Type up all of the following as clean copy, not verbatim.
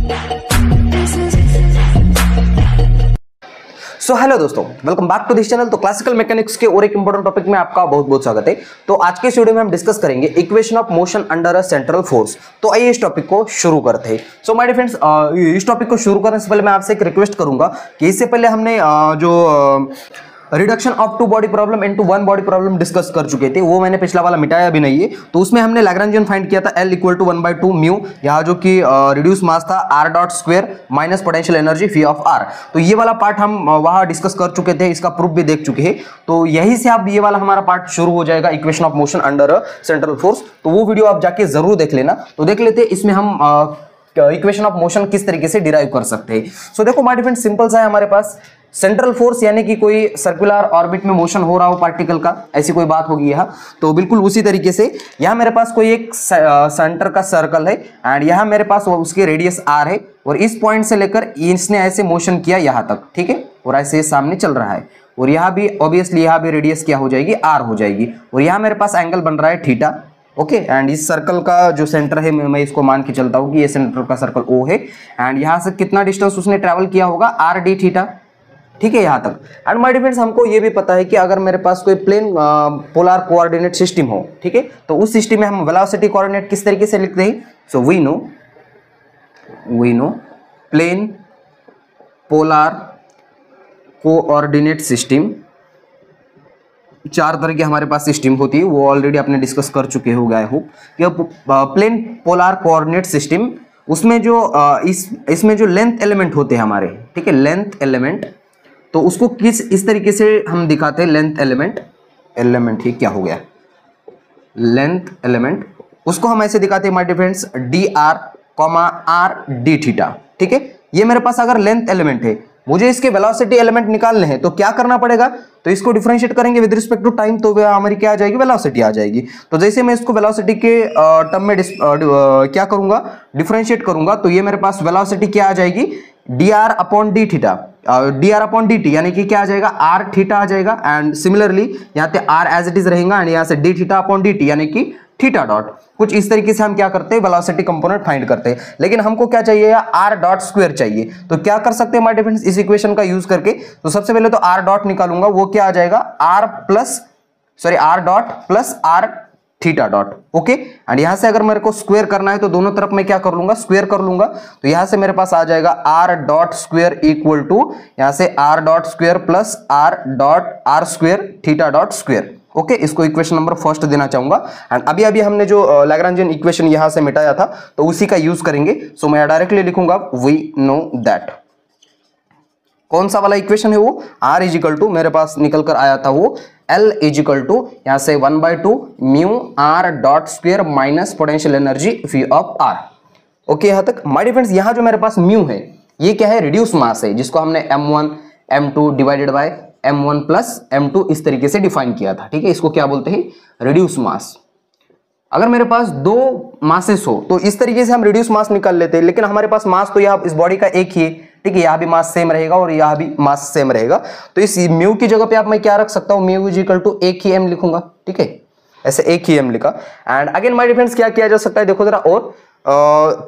सो hello दोस्तों, welcome back to this channel. तो classical mechanics के और एक इंपॉर्टेंट टॉपिक में आपका बहुत बहुत स्वागत है। तो आज के इस वीडियो में हम डिस्कस करेंगे equation of motion under a central force. तो आइए इस टॉपिक को शुरू करते हैं। सो माय डियर फ्रेंड्स, इस टॉपिक को शुरू करने से पहले मैं आपसे एक रिक्वेस्ट करूंगा कि इससे पहले हमने जो reduction of two body problem into one body problem discuss कर चुके थे, वो मैंने पिछला वाला मिटाया भी नहीं है। तो उसमें हमने लैग्रेंजियन फाइंड किया था L इक्वल टू 1/2 म्यू, यहाँ जो कि रिड्यूस मास था r dot square minus potential energy fee of r। तो ये वाला पार्ट हम वहाँ डिस्कस कर चुके थे, इसका प्रूफ भी देख चुके हैं। तो यही से अब ये वाला हमारा पार्ट शुरू हो जाएगा, equation of motion under a central force. तो वो वीडियो आप जाके जरूर देख लेना। तो देख लेते हैं इसमें हम इक्वेशन ऑफ मोशन किस तरीके से डिराइव कर सकते हैं। सो देखो माय डियर, सिंपल सा है हमारे पास सेंट्रल फोर्स, यानी कि कोई सर्कुलर ऑर्बिट में मोशन हो रहा हो पार्टिकल का, ऐसी कोई बात होगी यहाँ। तो बिल्कुल उसी तरीके से यहाँ मेरे पास कोई एक सेंटर का सर्कल है एंड यहाँ मेरे पास उसकी रेडियस r है और इस पॉइंट से लेकर इसने ऐसे मोशन किया यहाँ तक, ठीक है, और ऐसे सामने चल रहा है। और यहाँ भी ऑब्वियसली यहाँ भी रेडियस क्या हो जाएगी, r हो जाएगी। और यहाँ मेरे पास एंगल बन रहा है थीटा, ओके। एंड इस सर्कल का जो सेंटर है मैं इसको मान के चलता हूँ कि ये सेंटर का सर्कल O है। एंड यहाँ से कितना डिस्टेंस उसने ट्रेवल किया होगा, r d थीटा, ठीक है, यहाँ तक। एंड माय डियर फ्रेंड्स, हमको ये भी पता है कि अगर मेरे पास कोई प्लेन पोलर कोऑर्डिनेट सिस्टम हो, ठीक है, तो उस सिस्टम में हम वेलोसिटी कोऑर्डिनेट किस तरीके से लिखते हैं। So we know plane polar coordinate system, चार तरह की हमारे पास सिस्टम होती है, वो ऑलरेडी आपने डिस्कस कर चुके हो गए हो कि प्लेन पोलर कोऑर्डिनेट सिस्टम, उसमें जो इसमें जो लेंथ एलिमेंट होते हैं हमारे, ठीक है, लेंथ एलिमेंट, तो उसको किस इस तरीके से हम दिखाते हैं। लेंथ एलिमेंट ही क्या हो गया, लेंथ एलिमेंट, उसको हम ऐसे दिखाते हैं my dear friends, dr, r d theta, ठीक है। ये मेरे पास अगर लेंथ एलिमेंट है, मुझे इसके वेलोसिटी एलिमेंट निकालने हैं, तो क्या करना पड़ेगा, तो इसको डिफरेंशिएट करेंगे विद रिस्पेक्ट टू टाइम, तो हमारी क्या आ जाएगी, वेलोसिटी आ जाएगी। तो जैसे मैं इसको वेलोसिटी के टर्म में क्या करूंगा, डिफरेंशिएट करूंगा, तो ये मेरे पास वेलोसिटी क्या आ जाएगी, dr upon d theta, dr upon dt, यानी कि क्या आ जाएगा, r थीटा आ जाएगा। एंड सिमिलरली यहाँ पे r एज इट इज रहेगा एंड यहाँ से d थीटा अपॉन dt, यानी कि थीटा डॉट। कुछ इस तरीके से हम क्या करते हैं, वेलोसिटी कंपोनेंट फाइंड करते हैं। लेकिन हमको क्या चाहिए, r डॉट स्क्वायर चाहिए। तो क्या कर सकते हैं माय डियर फ्रेंड्स, इस इक्वेशन का यूज करके, तो सबसे पहले तो r डॉट निकालूंगा, वो क्या आ जाएगा, r dot plus r theta dot, okay. And यहां से अगर मेरे को स्क्वायर करना है तो दोनों तरफ मैं क्या कर लूंगा, स्क्वायर कर लूंगा। तो यहां से मेरे पास आ जाएगा r dot square equal to यहां से r dot square plus r dot r square theta dot square, okay. इसको इक्वेशन नंबर फर्स्ट देना चाहूंगा। एंड अभी हमने जो लैग्रेंजियन इक्वेशन यहां से मिटाया था, तो उसी का यूज करेंगे। सो मैं डायरेक्टली लिखूंगा वी नो दैट, कौन सा वाला इक्वेशन है वो, r इज इक्वल टू, मेरे पास निकल कर आया था वो L इज इक्वल टू यहां से 1/2 mu r dot square minus potential energy fee of r, okay. यहां तक माय डियर फ्रेंड्स, यहां जो मेरे पास म्यू है, ये क्या है, रिड्यूस मास है, जिसको हमने m1 m2 divided by m1 plus m2 इस तरीके से डिफाइन किया था, ठीक है। इसको क्या बोलते हैं, रिड्यूस मास। अगर मेरे पास दो मासेस हो तो इस तरीके से हम रिड्यूस मास निकाल लेते हैं, लेकिन हमारे पास मास तो यहाँ इस बॉडी का एक ही है, ठीक है, यहाँ भी मास सेम रहेगा और यहाँ भी मास सेम रहेगा। तो इस म्यू की जगह पे आप मैं क्या रख सकता हूँ, म्यू इज इक्वल टू एक ही m लिखूंगा, ठीक है, ऐसे एक ही m लिखा। And again my dear friends, क्या किया जा सकता है, देखो जरा, और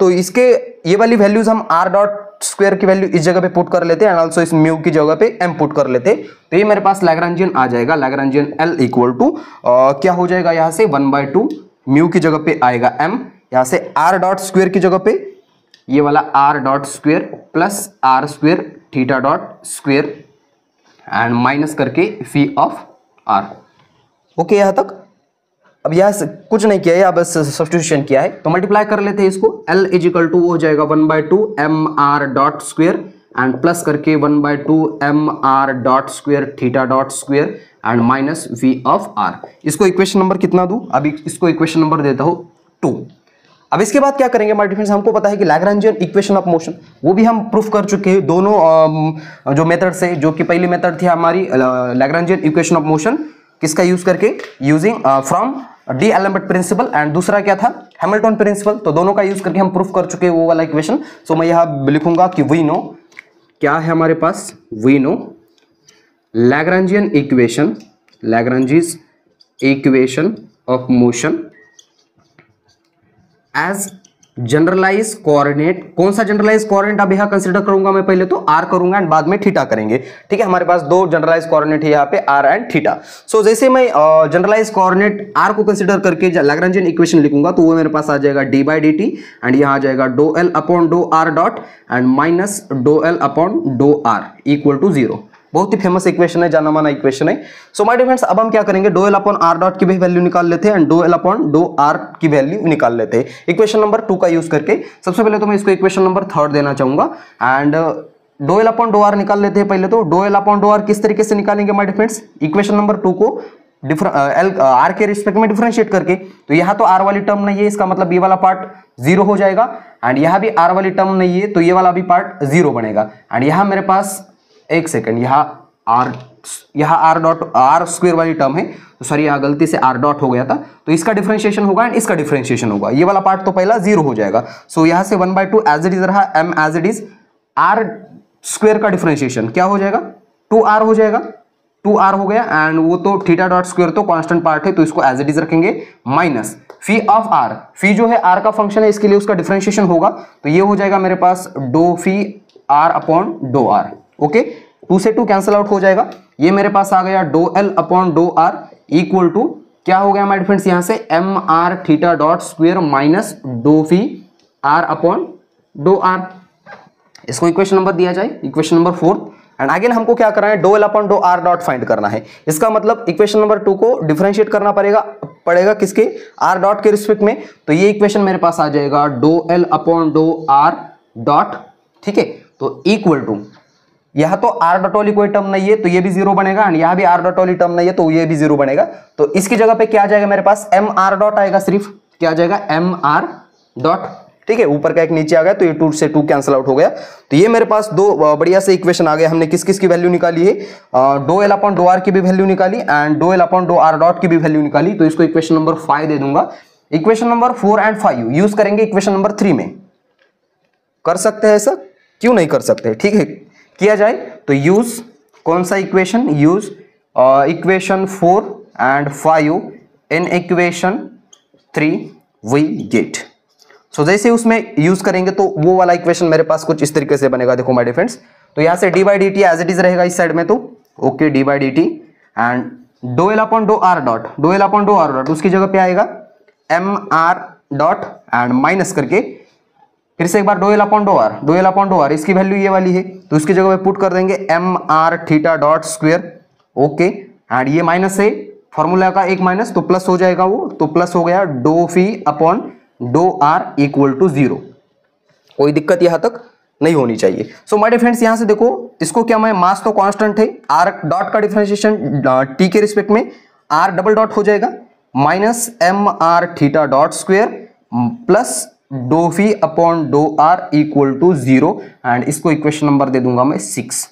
तो इसके ये वाली वैल्यूज हम r डॉट स्क्वायर की वैल्यू इस जगह पे पुट कर लेते हैं एंड ऑल्सो इस म्यू की जगह पे m पुट कर लेते हैं। तो ये मेरे पास लैग्रेंजियन आ जाएगा, लैग्रेंजियन L इक्वल टू क्या हो जाएगा, यहाँ से 1/2 म्यू की जगह पे आएगा m, यहाँ से r डॉट स्क्वायर की जगह पे ये वाला r dot square plus r square theta dot square and minus करके फी ऑफ r, ओके। यहाँ तक अब यहाँ से कुछ नहीं किया है, अब बस सब्स्टिट्यूशन किया है। तो मल्टीप्लाई कर लेते हैं इसको, L इज इक्वल टू हो जाएगा 1/2 mr dot square and plus करके 1/2 mr dot square theta dot square and minus v of r। इसको इक्वेशन नंबर कितना दूं, अभी इसको इक्वेशन नंबर देता हूं 2। अब इसके बाद क्या करेंगे माय डियर फ्रेंड्स, हमको पता है कि लैग्रेंजियन इक्वेशन ऑफ मोशन, वो भी हम प्रूफ कर चुके हैं दोनों जो मेथड से। जो कि पहली मेथड थी हमारी लैग्रेंजियन इक्वेशन ऑफ मोशन, किसका यूज करके, using from D-Alembert principal, and दूसरा क्या था, हैमिल्टन प्रिंसिपल। तो दोनों का यूज करके हम प्रूफ कर चुके हैं वो वाला इक्वेशन। सो मैं यहाँ लिखूंगा कि वी नो, क्या है हमारे पास, we know Lagrangian equation, Lagrange's equation of motion as generalize coordinate, कौन सा जनरलाइज कोऑर्डिनेट अब यहाँ कंसीडर करूंगा मैं, पहले तो आर करूंगा एंड बाद में थीटा करेंगे, ठीक है। हमारे पास दो जनरलाइज कोऑर्डिनेट है यहाँ पे, आर एंड थीटा। सो जैसे मैं जनरलाइज कोऑर्डिनेट आर को कंसीडर करके लैग्रेंजियन इक्वेशन लिखूंगा तो वो मेरे पास आ जाएगा d by D T and यहाँ आ जाएगा do L upon do are dot and minus do L upon do are equal to 0। बहुत ही फेमस इक्वेशन है, जाना माना इक्वेशन है। सो माय डियर फ्रेंड्स, अब हम क्या करेंगे, do L upon r dot की भी वैल्यू निकाल लेते हैं and do L upon do r की वैल्यू निकाल लेते हैं इक्वेशन नंबर 2 का यूज करके। सबसे पहले तो मैं इसको इक्वेशन नंबर 3 देना चाहूंगा and do L upon do r निकाल लेते हैं। पहले तो do L upon do are किस तरीके से निकालेंगे my dear friends, equation number 2 को आर के रिस्पेक्ट में डिफरेंशिएट करके। तो यहाँ तो आर वाली टर्म नहीं है, इसका मतलब ये वाला पार्ट 0 हो जाएगा एंड यहाँ भी आर वाली टर्म नहीं है तो ये वाला भी पार्ट 0 बनेगा एंड यहाँ मेरे पास एक सेकेंड, यहाँ आर डॉट आर स्क्वायर वाली टर्म है, तो सॉरी यहाँ गलती से आर डॉट हो गया था, तो इसका डिफरेंशिएशन होगा एंड इसका डिफरेंशिएशन होगा। ये वाला पार्ट तो पहला 0 हो जाएगा। सो यहाँ से 1/2 एज इट इज रहा, m as it is, r square का डिफरेंशिएशन क्या हो जाएगा, 2r हो जाएगा, 2r हो गया एंड वो तो थीटा डॉट स्क्वायर तो कांस्टेंट पार्ट है तो इसको एज इट इज रखेंगे, माइनस फी ऑफ आर, फी जो है आर का फंक्शन है इसके लिए उसका डिफरेंशिएशन होगा, तो ये हो जाएगा मेरे पास do phi r upon do are. Okay, 2 से 2 कैंसिल आउट हो जाएगा, ये मेरे पास आ गया do L upon do are equal to क्या हो गया माय फ्रेंड्स, यहां से M r theta dot square minus do phi r upon do r. इसको इक्वेशन नंबर दिया जाए, इक्वेशन नंबर 4 एंड अगेन हमको क्या करना है, do L upon do are dot find करना है। इसका मतलब इक्वेशन नंबर 2 को डिफरेंशिएट करना पड़ेगा किसके, आर डॉट के रिस्पेक्ट में। तो ये इक्वेशन मेरे पास आ जाएगा do L upon do are dot, ठीक है, तो इक्वल टू, यहां तो आर डॉट वाली कोई टर्म नहीं है तो ये भी 0 बनेगा एंड यहां भी आर डॉट वाली टर्म नहीं है तो ये भी 0 बनेगा, तो इसकी जगह पे क्या आ जाएगा मेरे पास, एम आर डॉट आएगा, सिर्फ क्या आ जाएगा, एम आर डॉट, ठीक है, ऊपर का एक नीचे आ गया तो ये 2 से 2 कैंसिल आउट हो गया। तो ये मेरे पास दो बढ़िया से इक्वेशन आ गए। हमने किस किस की वैल्यू निकाली है, do L upon do r की भी वैल्यू निकाली and do L upon do are dot की भी वैल्यू निकाली, तो इसको इक्वेशन नंबर 5 दे दूंगा। इक्वेशन नंबर 4 एंड 5 यूज करेंगे इक्वेशन नंबर 3 में, कर सकते हैं ऐसा, क्यों नहीं कर सकते, ठीक है, किया जाए तो यूज कौन सा equation, use equation 4 and 5 in equation 3 we get. So जैसे उसमें यूज करेंगे तो वो वाला इक्वेशन मेरे पास कुछ इस तरीके से बनेगा, देखो माय डियर फ्रेंड्स। तो यहां से D by D T as it is रहेगा इस साइड में, तो okay D by D T and do L upon do are dot, do L upon do are dot उसकी जगह पे आएगा M are dot and minus करके फिर से एक बार do L upon do R, do L upon do R, इसकी वैल्यू ये वाली है तो इसकी जगह पे पुट कर देंगे m r theta dot square. Okay and ये माइनस है, फॉर्मूला का एक माइनस तो प्लस हो जाएगा, वो तो प्लस हो गया do phi upon do are equal to 0। कोई दिक्कत यहां तक नहीं होनी चाहिए। सो माय डियर फ्रेंड्स, यहां से देखो इसको क्या, मैं मास तो कांस्टेंट है, आर डॉट का डिफरेंशिएशन टी के रिस्पेक्ट में आर डबल डॉट हो जाएगा minus m r theta dot square plus do phi upon do are equal to 0 and इसको इक्वेशन नंबर दे दूंगा मैं 6।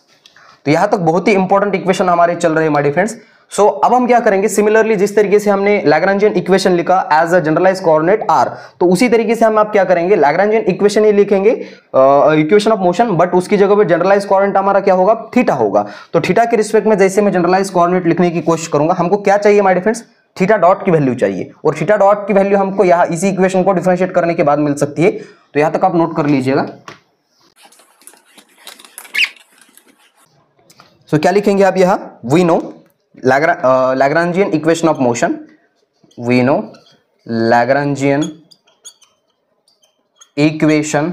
तो यहां तक बहुत ही इंपॉर्टेंट इक्वेशन हमारे चल रहे हैं माय डियर फ्रेंड्स। सो अब हम क्या करेंगे, सिमिलरली जिस तरीके से हमने लैग्रेंजियन इक्वेशन लिखा as a generalise coordinate r, तो उसी तरीके से हम आप क्या करेंगे, लैग्रेंजियन इक्वेशन ही लिखेंगे, इक्वेशन ऑफ मोशन, बट उसकी जगह पे जनरलाइज कोऑर्डिनेट हमारा क्या होगा, थीटा होगा। तो थीटा के रिस्पेक्ट में जैसे मैं जनरलाइज कोऑर्डिनेट लिखने की कोशिश करूंगा, हमको क्या चाहिए my dear friends, theta dot की वैल्यू चाहिए और थीटा डॉट की वैल्यू हमको यहाँ इसी इक्वेशन को डिफरेंशिएट करने के बाद मिल सकती है। तो यहां तक आप नोट कर लीजिएगा। सो क्या लिखेंगे आप यहाँ, we know Lagrangian equation of motion, we know Lagrangian equation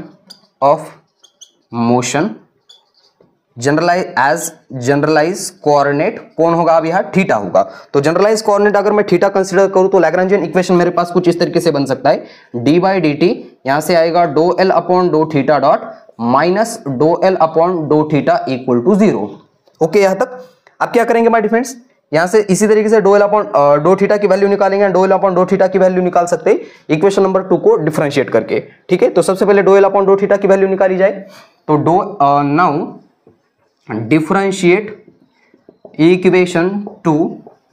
of motion generalise coordinate कौन होगा, अब यहाँ थीटा होगा। तो जनरलाइज कोऑर्डिनेट अगर मैं थीटा कंसीडर करूं तो लैग्रेंजियन इक्वेशन मेरे पास कुछ इस तरीके से बन सकता है, डी बाई डी टी यहां से आएगा do L upon do theta dot minus do L upon do theta equal to 0। Okay, यहां तक अब क्या करेंगे माय डिफरेंड्स, यहां से इसी तरीके से do L upon do theta की वैल्यू निकालेंगे, do L upon do theta की वैल्यू निकाल सकते हैं इक्वेशन नंबर 2 को डिफरेंशिएट करके, ठीक है। तो सबसे पहले do L upon do theta की वैल्यू निकाली जाए, तो do now differentiate equation 2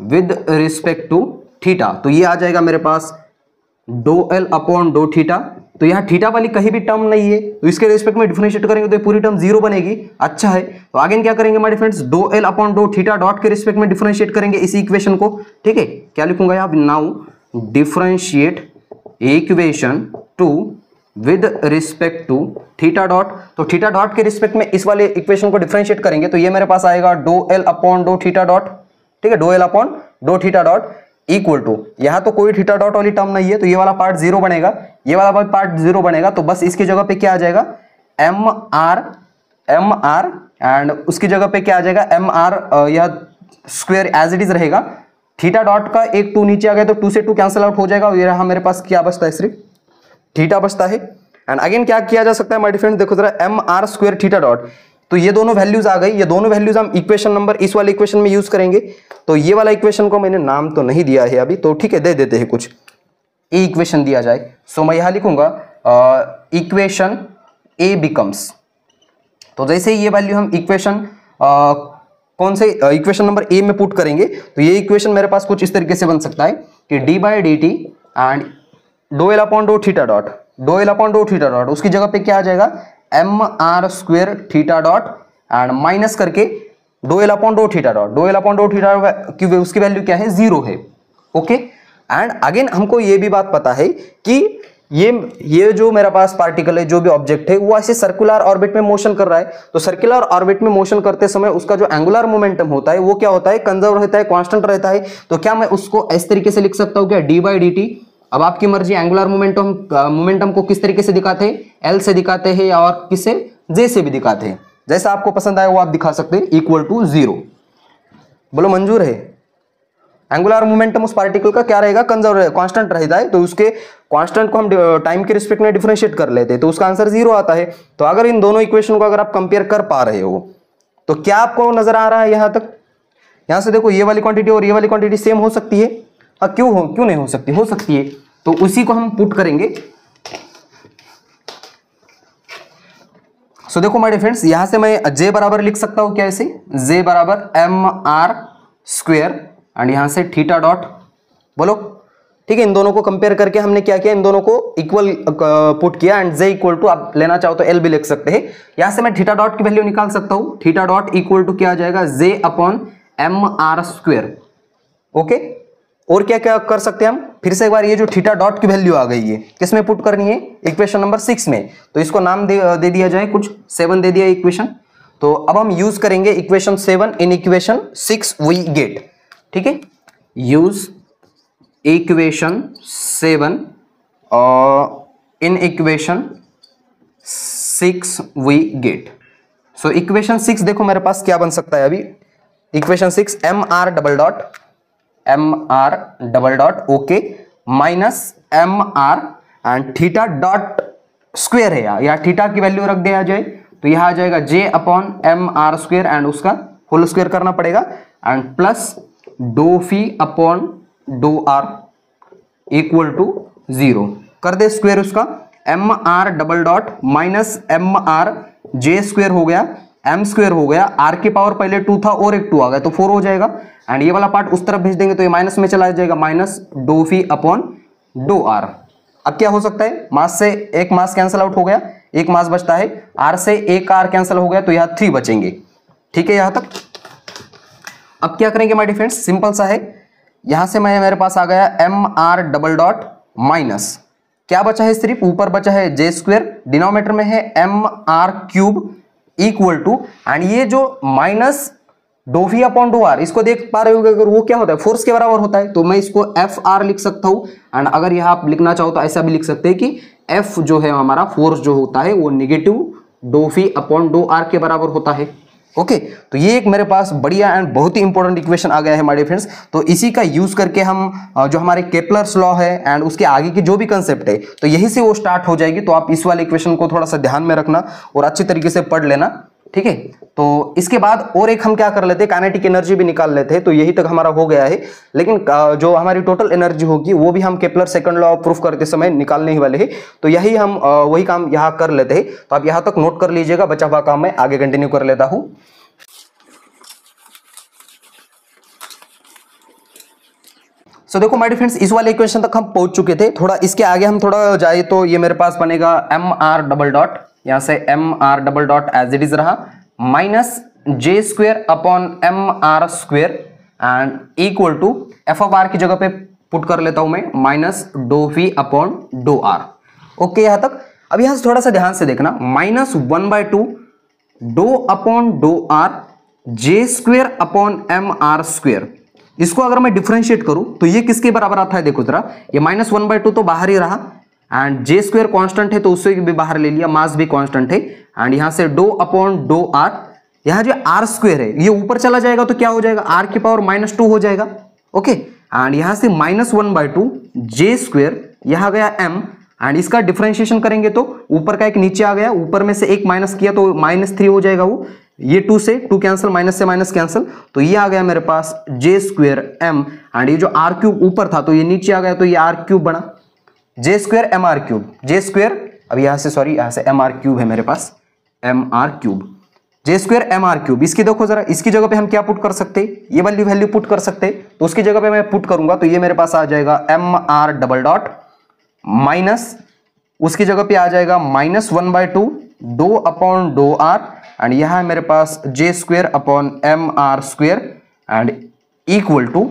with respect to theta, तो ये आ जाएगा मेरे पास do L upon do theta. तो यहाँ थीटा वाली कहीं भी टर्म नहीं है तो इसके रिस्पेक्ट में डिफरेंशिएट करेंगे तो पूरी टर्म 0 बनेगी। अच्छा है, तो आगे क्या करेंगे my friends, do L upon do theta dot के रिस्पेक्ट में डिफरेंशिएट करेंगे इसी इक्वेशन को, ठीक है। क्या लिखूंगा यहाँ, now differentiate equation 2 with respect to theta dot, तो थीटा डॉट के रिस्पेक्ट में इस वाले इक्वेशन को डिफरेंशिएट करेंगे तो ये मेरे पास आएगा do L upon do theta dot, ठीक है, do L upon do theta dot equal to, यहां तो कोई थीटा डॉट वाली टर्म नहीं है तो ये वाला पार्ट जीरो बनेगा, ये वाला पार्ट जीरो बनेगा, तो बस इसकी जगह पे क्या आ जाएगा एम आर एंड उसकी जगह पे क्या आ जाएगा एम आर, यह स्क्वायर एज इट इज रहेगा, थीटा डॉट का एक 2 नीचे आ गया तो 2 से 2 कैंसिल आउट हो जाएगा, ये रहा मेरे पास क्या बचता है, सिर्फ थीटा बचता है। एंड अगेन क्या किया जा सकता है माय डिफरेंस, देखो जरा m are square theta dot, तो ये दोनों वैल्यूज आ गई, ये दोनों वैल्यूज हम इक्वेशन नंबर इस वाले इक्वेशन में यूज करेंगे, तो ये वाला इक्वेशन को मैंने नाम तो नहीं दिया है अभी, तो ठीक है दे देते हैं कुछ, ए इक्वेशन दिया जाए, सो मैं यहां लिखूंगा इक्वेशन ए बिकम्स, तो जैसे ही ये वैल्यू हम इक्वेशन कौन से इक्वेशन नंबर ए में पुट करेंगे तो ये इक्वेशन मेरे पास कुछ इस तरीके से बन सकता है कि D by D T and do L upon do theta dot, do L upon do theta dot, उसकी जगह पे क्या आ जाएगा M are square theta dot and minus करके do L upon do theta dot, do L upon do theta की उसकी value क्या है, जीरो है, ओके। एंड अगेन हमको ये भी बात पता है कि ये जो मेरा पास पार्टिकल है, जो भी ऑब्जेक्ट है वो ऐसे सर्कुलर ऑर्बिट में मोशन कर रहा है, तो सर्कुलर ऑर्बिट में मोशन करते समय उसका जो एंगुलर मोमेंटम होता है वो क्या होता है, कंजर्व रहता है, कांस्टेंट रहता है, तो क्या मैं उसको इस तरीके से लिख सकता हूं क्या डी बाई डी टी, अब आपकी मर्जी, एंगुलर मोमेंटम को किस तरीके से दिखाते हैं, एल से दिखाते हैं और किससे, जे से भी दिखाते हैं, जैसा आपको पसंद आए वो आप दिखा सकते हैं, इक्वल टू जीरो, बोलो मंजूर है। एंगुलर मोमेंटम उस पार्टिकल का क्या रहेगा, कंजर्व कांस्टेंट रहता है, तो उसके कांस्टेंट को हम टाइम के रिस्पेक्ट में डिफरेंशिएट कर लेते हैं तो उसका आंसर जीरो आता है। तो अगर इन दोनों इक्वेशन को अगर आप कंपेयर कर पा रहे हो तो क्या आपको नजर आ रहा है यहां तक, यहां से देखो ये वाली क्वांटिटी और ये वाली क्वांटिटी सेम हो सकती है, क्यों नहीं हो सकती, हो सकती है, तो उसी को हम पुट करेंगे। सो देखो माय डियर फ्रेंड्स, यहां से मैं जे बराबर लिख सकता हूं क्या, ऐसे जे बराबर एम आर स्क्वायर एंड यहां से थीटा डॉट, बोलो ठीक है। इन दोनों को कंपेयर करके हमने क्या किया, इन दोनों को इक्वल पुट किया एंड जे इक्वल टू, आप लेना चाहो तो एल भी लिख सकते हैं, यहां से मैं थीटा डॉट की वैल्यू निकाल सकता हूं, थीटा डॉट इक्वल टू क्या आ जाएगा, j upon M R square, okay. और क्या क्या कर सकते हैं हम, फिर से एक बार ये जो थीटा डॉट की वैल्यू आ गई है किसमें पुट करनी है, इक्वेशन नंबर 6 में, तो इसको नाम दे दिया जाए, कुछ 7 दे दिया इक्वेशन, तो अब हम यूज करेंगे equation 7 in equation 6 we get, ठीक है, use equation 7 in equation 6 we get. So equation 6 देखो मेरे पास क्या बन सकता है अभी, equation 6 m are double dot okay minus m r and theta dot square है, या थीटा की वैल्यू रख दिया जाए तो यह आ जाएगा j upon M R square and उसका होल स्क्वायर करना पड़ेगा and plus do phi upon do are equal to 0 कर दे स्क्वायर, उसका m are double dot minus m r j square हो गया, एम स्क्वायर हो गया, आर की पावर पहले 2 था और एक 2 आ गया तो 4 हो जाएगा एंड ये वाला पार्ट उस तरफ भेज देंगे तो ये माइनस में चला जाएगा, minus do phi upon do are. अब क्या हो सकता है, मास से एक मास कैंसिल आउट हो गया, एक मास बचता है, आर से एक आर कैंसिल हो गया तो यहां 3 बचेंगे, ठीक है यहां तक। अब क्या करेंगे माय डियर फ्रेंड्स, सिंपल सा है, यहां से मेरे पास आ गया m are double dot minus क्या बचा है, सिर्फ ऊपर बचा है जे स्क्वायर, डिनोमिनेटर में है m r cube equal to and ये जो minus do we upon do r, इसको देख पा रहे हो अगर वो क्या होता है, फोर्स के बराबर होता है, तो मैं इसको एफ आर लिख सकता हूं एंड अगर यहां आप लिखना चाहो तो ऐसा भी लिख सकते हैं कि एफ जो है हमारा फोर्स जो होता है वो negative do phi upon do r के बराबर होता है, ओके। तो ये एक मेरे पास बढ़िया एंड बहुत ही इंपॉर्टेंट इक्वेशन आ गया है हमारे फ्रेंड्स, तो इसी का यूज करके हम जो हमारे केपलर्स लॉ है एंड उसके आगे की जो भी कंसेप्ट है तो यही से वो स्टार्ट हो जाएगी, तो आप इस वाले इक्वेशन को थोड़ा सा ध्यान में रखना और अच्छी तरीके से पढ़ लेना, ठीक है। तो इसके बाद और एक हम क्या कर लेते हैं, काइनेटिक एनर्जी भी निकाल लेते हैं, तो यही तक हमारा हो गया है, लेकिन जो हमारी टोटल एनर्जी होगी वो भी हम केपलर सेकंड लॉ प्रूफ करते समय निकालने ही वाले हैं, तो यही हम वही काम यहाँ कर लेते हैं, तो आप यहाँ तक नोट कर लीजिएगा, बचा हुआ काम मैं आगे कंटिन्यू कर लेता हूँ। सो देखो माय डियर फ्रेंड्स, इस वाले इक्वेशन तक हम पहुंच चुके थे, थोड़ा इसके आगे हम थोड़ा जाए तो ये मेरे पास बनेगा एम आर डबल डॉट, यहां से M R double dot as it is रहा minus J square upon M R square and equal to F of R की जगह पे पुट कर लेता हूं मैं minus do we upon do are, okay यहां तक। अब यहां से थोड़ा सा ध्यान से देखना, -1/2 do upon do r j square upon M R square, इसको अगर मैं डिफरेंशिएट करूं तो ये किसके बराबर आता है, देखो जरा, ये -1/2 तो बाहर ही रहा एंड जे स्क्वेयर कांस्टेंट है तो उससे भी बाहर ले लिया, मास भी कांस्टेंट है एंड यहां से डो अपॉन डो आर, यहां जो आर स्क्वेयर है ये ऊपर चला जाएगा तो क्या हो जाएगा, आर की पावर -2 हो जाएगा। ओके, एंड यहां से -1/2 जे स्क्वेयर, यहां गया m एंड इसका डिफरेंशिएशन करेंगे तो ऊपर का एक नीचे आ गया, ऊपर में से एक माइनस किया तो -3 हो जाएगा, वो ये 2 से 2 कैंसिल, माइनस से माइनस कैंसिल, तो ये आ गया मेरे पास जे स्क्वेयर m एंड ये जो आर क्यूब ऊपर था तो ये नीचे आ गया तो ये आर क्यूब बना, जे स्क्वेयर एम आर क्यूब, जे स्क्वेयर, अब यहां से सॉरी यहां से एम आर क्यूब है मेरे पास, एम आर क्यूब, जे स्क्वेयर एम आर क्यूब। इसकी देखो जरा, इसकी जगह पे हम क्या पुट कर सकते हैं, ये वाली वैल्यू पुट कर सकते हैं, तो उसकी जगह पे मैं पुट करूंगा तो ये मेरे पास आ जाएगा M are double dot minus, उसकी जगह पे आ जाएगा -1/2 do upon do are and यह है मेरे पास J square upon M R square and equal to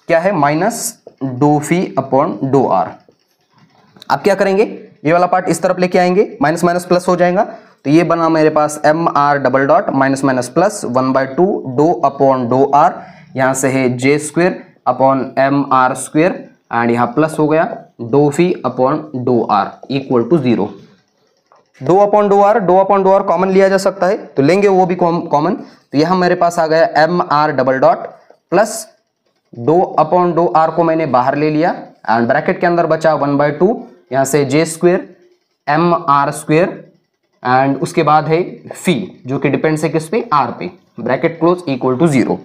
क्या है, -do phi upon do are. अब क्या करेंगे, ये वाला पार्ट इस तरफ लेके आएंगे, माइनस माइनस प्लस हो जाएगा, तो ये बना मेरे पास M are double dot minus minus plus 1/2 do upon do R, यहां से है J square upon M R square and यहां प्लस हो गया do phi upon do are equal to 0। Do upon do R common लिया जा सकता है तो लेंगे वो भी कॉमन, तो यहां मेरे पास आ गया m are double dot plus do upon do r को मैंने बाहर ले लिया एंड ब्रैकेट के अंदर बचा 1/2, यहां से J square M are square and उसके बाद है फी जो कि डिपेंड्स है किस पे, आर पे, ब्रैकेट क्लोज इक्वल टू 0।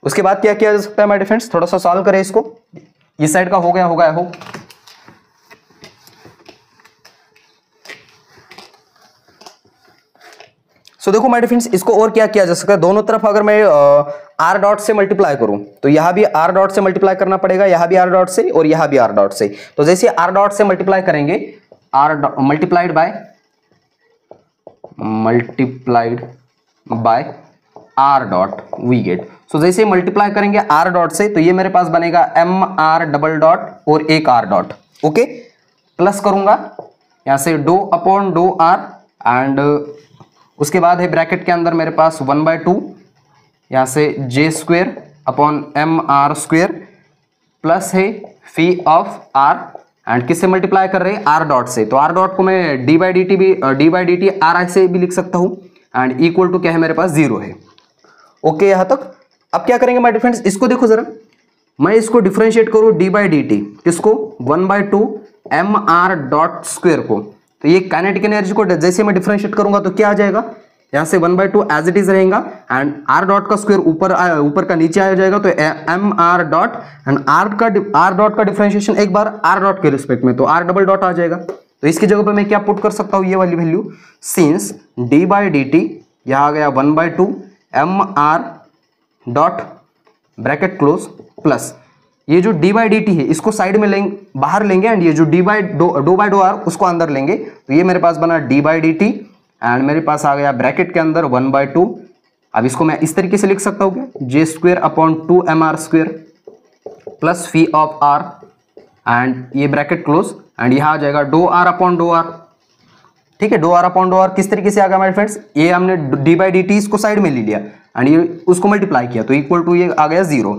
उसके बाद क्या किया जा सकता है माय डिफरेंस, थोड़ा सा सॉल्व करें इसको, इस साइड का हो गया होगा हो, सो देखो माय डिफरेंस, इसको और क्या किया जा सकता है, दोनों तरफ अगर मैं आर डॉट से मल्टीप्लाई करूं तो यहां भी आर डॉट से मल्टीप्लाई करना पड़ेगा, यहां भी आर डॉट से और यहां भी आर डॉट से, तो जैसे आर डॉट से मल्टीप्लाई करेंगे, R multiplied by R dot we get, so जैसे मल्टीप्लाई करेंगे आर डॉट से तो ये मेरे पास बनेगा एम आर डबल डॉट और एक आर डॉट, ओके, प्लस करूंगा यहां से do upon do are and उसके बाद है ब्रैकेट के अंदर मेरे पास 1/2 यहां से J square upon M R square plus है फी ऑफ आर एंड किससे मल्टीप्लाई कर रहे हैं, आर डॉट से, तो आर डॉट को मैं d by D T R आई से भी लिख सकता हूं एंड इक्वल टू क्या है मेरे पास 0 है। ओके यहां तक। अब क्या करेंगे माय डिफरेंस, इसको देखो जरा, मैं इसको डिफरेंशिएट करूं डी बाई डी टी, किसको 1/2 एम आर डॉट स्क्वेयर को, तो ये काइनेटिक एनर्जी को जैसे मैं डिफरेंशिएट करूंगा तो क्या आ जाएगा, यहां से 1/2 एज इट इज रहेगा एंड आर डॉट का स्क्वायर ऊपर का नीचे आ जाएगा, तो m are dot and r dot का डिफरेंशिएशन एक बार आर डॉट के रिस्पेक्ट में, तो आर डबल डॉट आ जाएगा, तो इसकी जगह पे मैं क्या पुट कर सकता हूं, ये वाली value, since d by D t यहां आ गया 1/2 m are dot bracket close plus ये जो डी बाई डी टी है इसको साइड में लेंगे, बाहर लेंगे एंड ये जो डो बाई डो आर उसको अंदर लेंगे, तो ये मेरे पास बना D by D T and मेरे पास आ गया ब्रैकेट के अंदर 1/2, अब इसको मैं इस तरीके से लिख सकता हूँ क्या, J square upon 2 M R square plus phi of R and ये ब्रैकेट क्लोज एंड यहां आ जाएगा do R upon do R, ठीक है, do R upon do are किस तरीके से आ गया मेरे फ्रेंड्स, ये हमने डी बाई डी टी इसको साइड में ले लिया एंड ये उसको मल्टीप्लाई किया तो इक्वल टू ये आ गया 0,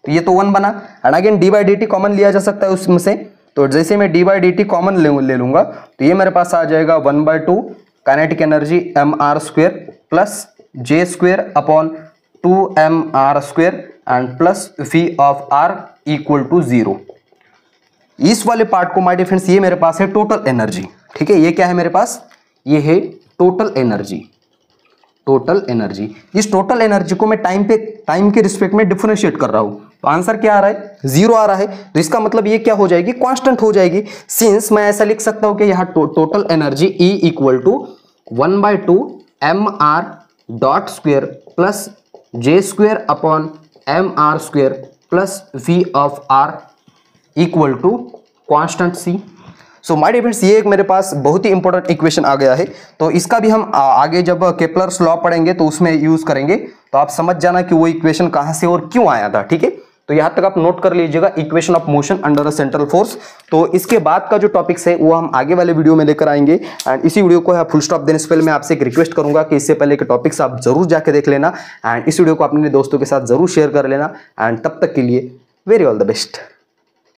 तो ये तो 1 बना and again d by D t common लिया जा सकता है उसमें से, तो जैसे मैं d by D t common ले लूंगा तो ये मेरे पास आ जाएगा 1/2 kinetic energy m are square plus j square upon 2 M R square and plus phi of r equal to 0। इस वाले पार्ट को माय डियर फ्रेंड्स ये मेरे पास है टोटल एनर्जी, ठीक है, ये क्या है मेरे पास, ये है टोटल एनर्जी, टोटल एनर्जी। इस टोटल एनर्जी को मैं टाइम के रिस्पेक्ट में डिफरेंशिएट कर रहा हूं, तो आंसर क्या आ रहा है, 0 आ रहा है, तो इसका मतलब ये क्या हो जाएगी, कांस्टेंट हो जाएगी, सिंस मैं ऐसा लिख सकता हूं कि यहाँ total energy E equal to 1/2 m are dot square plus j square upon M R square plus v of r equal to constant C। So my dear friends ये एक मेरे पास बहुत ही इंपॉर्टेंट इक्वेशन आ गया है, तो इसका भी हम आगे जब केपलर्स लॉ पढ़ेंगे तो उसमें यूज करेंगे, तो आप समझ जाना कि वो इक्वेशन कहां से और क्यों आया था, ठीक है। तो यहाँ तक आप नोट कर लीजिएगा, equation of motion under a central force. तो इसके बाद का जो टॉपिक्स है वो हम आगे वाले वीडियो में लेकर आएंगे। एंड इसी वीडियो को फुल स्टॉप देने से पहले मैं आपसे एक रिक्वेस्ट करूंगा कि इससे पहले के टॉपिक्स आप जरूर जाके देख लेना एंड इस वीडियो को अपने दोस्तों के साथ जरूर शेयर कर लेना। एंड तब तक के लिए वेरी ऑल द बेस्ट।